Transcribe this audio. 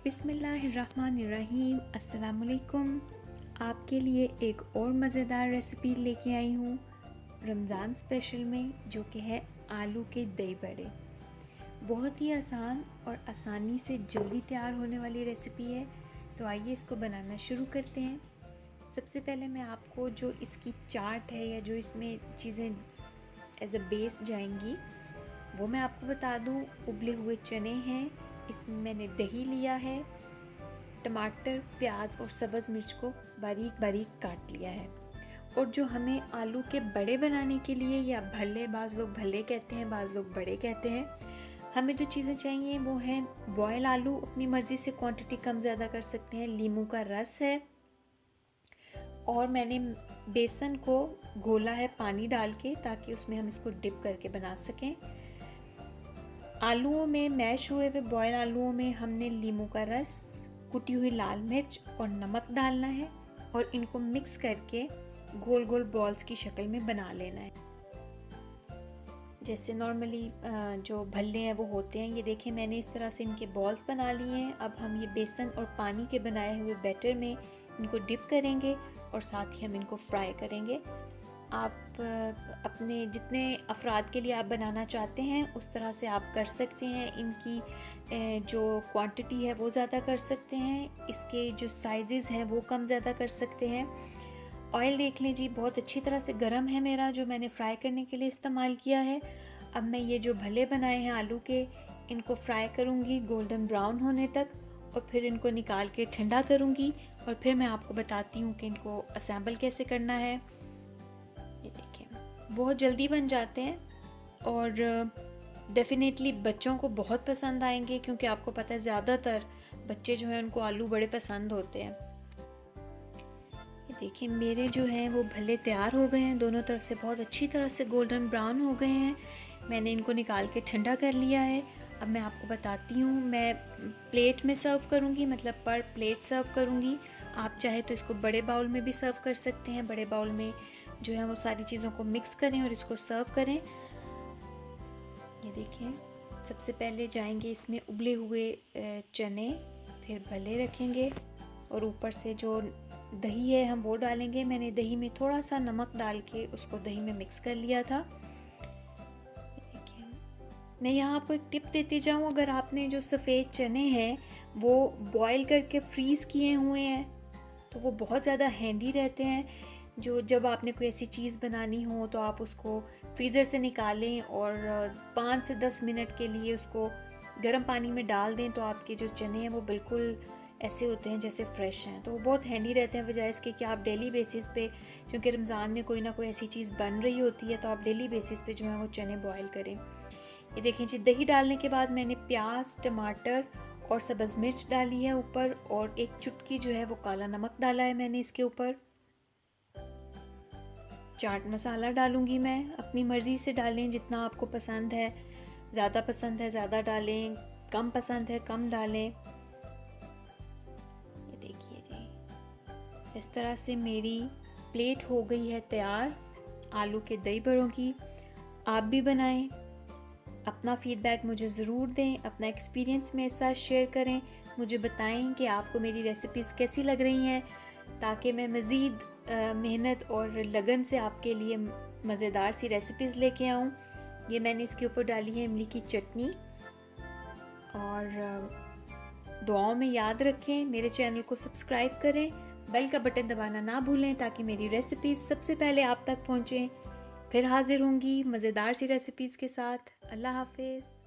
बिस्मिल्लाहिर्रहमानिर्रहीम। अस्सलाम वालेकुम। आपके लिए एक और मज़ेदार रेसिपी लेके आई हूँ रमज़ान स्पेशल में, जो कि है आलू के दही बड़े। बहुत ही आसान और आसानी से जल्दी तैयार होने वाली रेसिपी है। तो आइए इसको बनाना शुरू करते हैं। सबसे पहले मैं आपको जो इसकी चाट है या जो इसमें चीज़ें एज अ बेस जाएंगी वो मैं आपको बता दूँ। उबले हुए चने हैं, इसमें मैंने दही लिया है, टमाटर, प्याज और सब्ज़ मिर्च को बारीक बारीक काट लिया है। और जो हमें आलू के बड़े बनाने के लिए, या भल्ले, बाज़ लोग भल्ले कहते हैं, बाज़ लोग बड़े कहते हैं, हमें जो चीज़ें चाहिए वो हैं बॉयल आलू, अपनी मर्ज़ी से क्वांटिटी कम ज़्यादा कर सकते हैं, नींबू का रस है, और मैंने बेसन को घोला है पानी डाल के, ताकि उसमें हम इसको डिप करके बना सकें। आलूओं में, मैश हुए हुए बॉयल आलूओं में हमने नींबू का रस, कुटी हुई लाल मिर्च और नमक डालना है, और इनको मिक्स करके गोल गोल बॉल्स की शक्ल में बना लेना है। जैसे नॉर्मली जो भल्ले हैं वो होते हैं। ये देखें, मैंने इस तरह से इनके बॉल्स बना लिए हैं। अब हम ये बेसन और पानी के बनाए हुए बैटर में इनको डिप करेंगे और साथ ही हम इनको फ्राई करेंगे। आप अपने जितने अफराद के लिए आप बनाना चाहते हैं उस तरह से आप कर सकते हैं। इनकी जो क्वांटिटी है वो ज़्यादा कर सकते हैं, इसके जो साइज़ हैं वो कम ज़्यादा कर सकते हैं। ऑयल देख लें जी, बहुत अच्छी तरह से गर्म है मेरा, जो मैंने फ्राई करने के लिए इस्तेमाल किया है। अब मैं ये जो भले बनाए हैं आलू के, इनको फ्राई करूँगी गोल्डन ब्राउन होने तक, और फिर इनको निकाल के ठंडा करूँगी, और फिर मैं आपको बताती हूँ कि इनको असेंबल कैसे करना है। ये देखिए, बहुत जल्दी बन जाते हैं और डेफिनेटली बच्चों को बहुत पसंद आएंगे, क्योंकि आपको पता है ज़्यादातर बच्चे जो हैं उनको आलू बड़े पसंद होते हैं। ये देखिए, मेरे जो हैं वो भले तैयार हो गए हैं, दोनों तरफ से बहुत अच्छी तरह से गोल्डन ब्राउन हो गए हैं। मैंने इनको निकाल के ठंडा कर लिया है। अब मैं आपको बताती हूँ, मैं प्लेट में सर्व करूँगी, मतलब पर प्लेट सर्व करूँगी। आप चाहे तो इसको बड़े बाउल में भी सर्व कर सकते हैं। बड़े बाउल में जो है वो सारी चीज़ों को मिक्स करें और इसको सर्व करें। ये देखिए, सबसे पहले जाएंगे इसमें उबले हुए चने, फिर भले रखेंगे, और ऊपर से जो दही है हम वो डालेंगे। मैंने दही में थोड़ा सा नमक डाल के उसको दही में मिक्स कर लिया था। देखिए, मैं यहाँ आपको एक टिप देती जाऊँ, अगर आपने जो सफ़ेद चने हैं वो बॉईल करके फ्रीज़ किए हुए हैं तो वो बहुत ज़्यादा हैंडी रहते हैं। जो जब आपने कोई ऐसी चीज़ बनानी हो तो आप उसको फ्रीज़र से निकालें और 5 से 10 मिनट के लिए उसको गर्म पानी में डाल दें, तो आपके जो चने हैं वो बिल्कुल ऐसे होते हैं जैसे फ़्रेश हैं। तो वो बहुत हैंडी रहते हैं, बजाय इसके कि आप डेली बेसिस पे, क्योंकि रमज़ान में कोई ना कोई ऐसी चीज़ बन रही होती है, तो आप डेली बेसिस पे जो है वो चने बॉयल करें। ये देखें जी, दही डालने के बाद मैंने प्याज, टमाटर और सब्ज़ मिर्च डाली है ऊपर, और एक चुटकी जो है वो काला नमक डाला है मैंने इसके ऊपर। चाट मसाला डालूँगी मैं, अपनी मर्ज़ी से डालें जितना आपको पसंद है, ज़्यादा डालें, कम पसंद है कम डालें। ये देखिए जी, इस तरह से मेरी प्लेट हो गई है तैयार आलू के दही बड़ों की। आप भी बनाएं, अपना फ़ीडबैक मुझे ज़रूर दें, अपना एक्सपीरियंस मेरे साथ शेयर करें, मुझे बताएं कि आपको मेरी रेसिपीज़ कैसी लग रही हैं, ताकि मैं मज़ीद मेहनत और लगन से आपके लिए मज़ेदार सी रेसिपीज़ लेके आऊँ। ये मैंने इसके ऊपर डाली है इमली की चटनी। और दुआओं में याद रखें, मेरे चैनल को सब्सक्राइब करें, बेल का बटन दबाना ना भूलें, ताकि मेरी रेसिपीज़ सबसे पहले आप तक पहुँचें। फिर हाज़िर होंगी मज़ेदार सी रेसिपीज़ के साथ। अल्लाह हाफ़िज़।